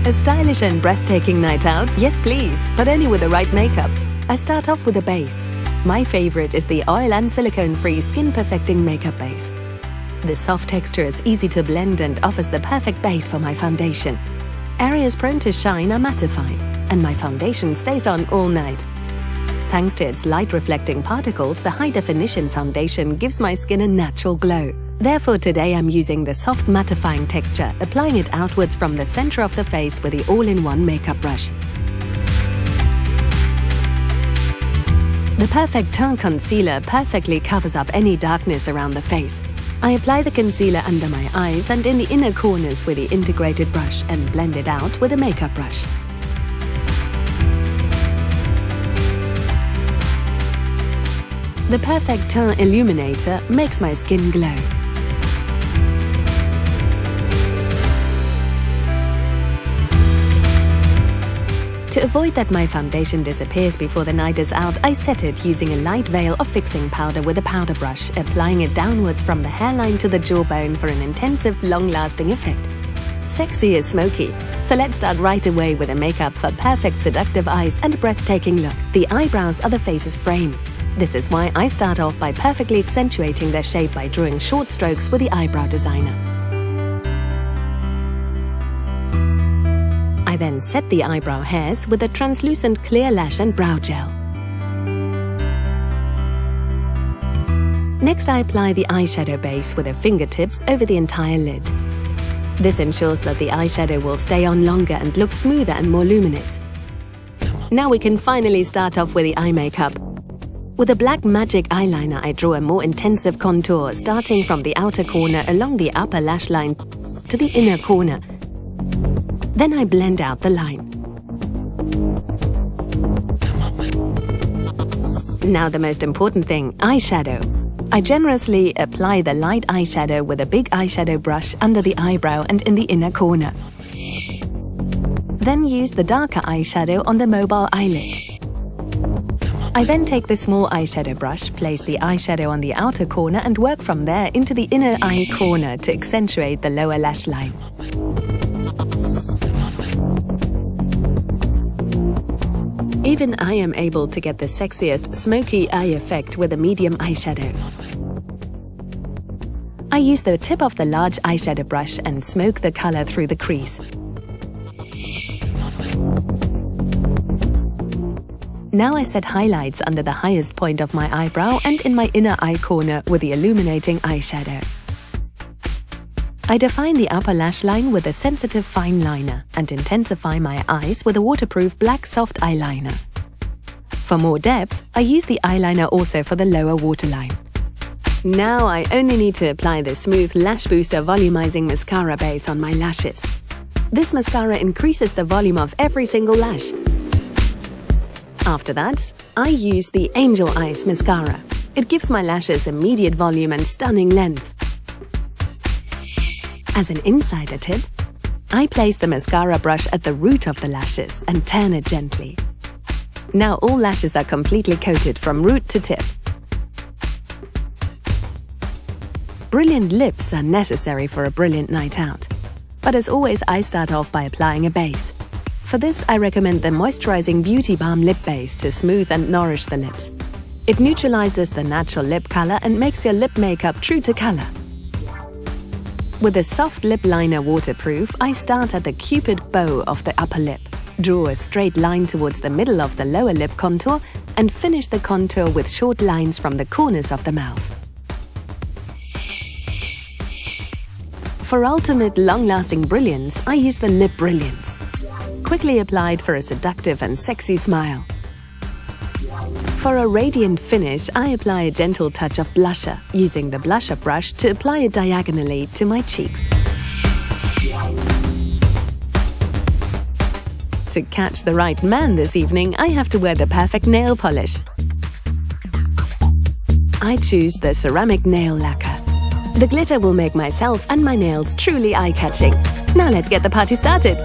A stylish and breathtaking night out? Yes please, but only with the right makeup. I start off with a base. My favorite is the oil and silicone-free skin-perfecting makeup base. The soft texture is easy to blend and offers the perfect base for my foundation. Areas prone to shine are mattified, and my foundation stays on all night. Thanks to its light-reflecting particles, the high-definition foundation gives my skin a natural glow. Therefore, today I'm using the soft mattifying texture, applying it outwards from the center of the face with the all-in-one makeup brush. The Perfect Teint Concealer perfectly covers up any darkness around the face. I apply the concealer under my eyes and in the inner corners with the integrated brush and blend it out with a makeup brush. The Perfect Teint Illuminator makes my skin glow. To avoid that my foundation disappears before the night is out, I set it using a light veil of fixing powder with a powder brush, applying it downwards from the hairline to the jawbone for an intensive, long-lasting effect. Sexy is smoky, so let's start right away with a makeup for perfect seductive eyes and a breathtaking look. The eyebrows are the face's frame. This is why I start off by perfectly accentuating their shape by drawing short strokes with the eyebrow designer. I then set the eyebrow hairs with a translucent clear lash and brow gel. Next, I apply the eyeshadow base with the fingertips over the entire lid. This ensures that the eyeshadow will stay on longer and look smoother and more luminous. Now we can finally start off with the eye makeup. With a black magic eyeliner, I draw a more intensive contour starting from the outer corner along the upper lash line to the inner corner. Then I blend out the line. Now the most important thing, eyeshadow. I generously apply the light eyeshadow with a big eyeshadow brush under the eyebrow and in the inner corner. Then use the darker eyeshadow on the mobile eyelid. I then take the small eyeshadow brush, place the eyeshadow on the outer corner and work from there into the inner eye corner to accentuate the lower lash line. Even I am able to get the sexiest smoky eye effect with a medium eyeshadow. I use the tip of the large eyeshadow brush and smoke the color through the crease. Now I set highlights under the highest point of my eyebrow and in my inner eye corner with the illuminating eyeshadow. I define the upper lash line with a sensitive fine liner and intensify my eyes with a waterproof black soft eyeliner. For more depth, I use the eyeliner also for the lower waterline. Now I only need to apply the smooth Lash Booster volumizing mascara base on my lashes. This mascara increases the volume of every single lash. After that, I use the Angel Eyes mascara. It gives my lashes immediate volume and stunning length. As an insider tip, I place the mascara brush at the root of the lashes and turn it gently. Now all lashes are completely coated from root to tip. Brilliant lips are necessary for a brilliant night out. But as always, I start off by applying a base. For this, I recommend the Moisturizing Beauty Balm Lip Base to smooth and nourish the lips. It neutralizes the natural lip color and makes your lip makeup true to color. With a soft lip liner waterproof, I start at the cupid bow of the upper lip, draw a straight line towards the middle of the lower lip contour, and finish the contour with short lines from the corners of the mouth. For ultimate long-lasting brilliance, I use the Lip Brilliance. Quickly applied for a seductive and sexy smile. For a radiant finish, I apply a gentle touch of blusher, using the blusher brush to apply it diagonally to my cheeks. To catch the right man this evening, I have to wear the perfect nail polish. I choose the ceramic nail lacquer. The glitter will make myself and my nails truly eye-catching. Now let's get the party started!